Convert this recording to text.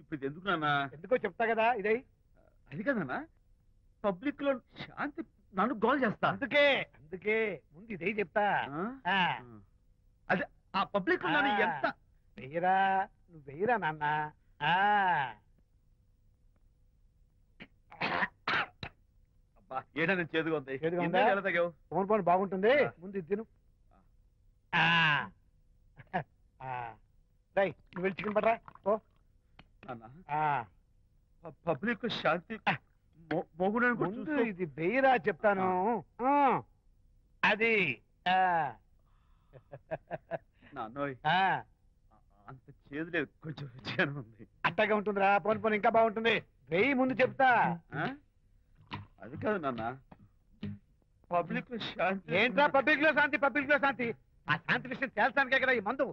ఇప్పుడు ఇది ఎందుకు నాన్న? ఎందుకో చెప్తా కదా ఇదే. అది కదన్నా, పబ్లిక్ లో శాంతి నన్ను గోల్ చేస్తా. అందుకే అందుకే ముందు ఇదే చెప్తా. అదే ఆ పబ్లిక్ లో నన్ను ఎంత వెయ్యరా, నువ్వు వెయ్యరా నాన్న. ఏడా నేను చేదుగా ఉంది. ఎలా తగ్గావు? ఫోన్ ఫోన్ బాగుంటుంది, ముందు ఇది తిను. నువ్వు వెళ్ళి చికెన్ పడరా ఓ. పబ్లిక్ శాంతి ముందు ఇది వెయ్యరా చెప్తాను. అది అంత చేదు లేదు, కొంచెం రుచిగానే ఉంది. అట్టగా ఉంటుందిరా, పోను పోను ఇంకా బాగుంటుంది. వెయ్యి ముందు చెప్తా. అది కాదు నాన్న, పబ్లిక్ లో శాంతి. ఏంట్రా పబ్లిక్ లో శాంతి? పబ్లిక్ లో శాంతి ఆ శాంతి విషయం తేల్చడానికే కదా ఈ మందు.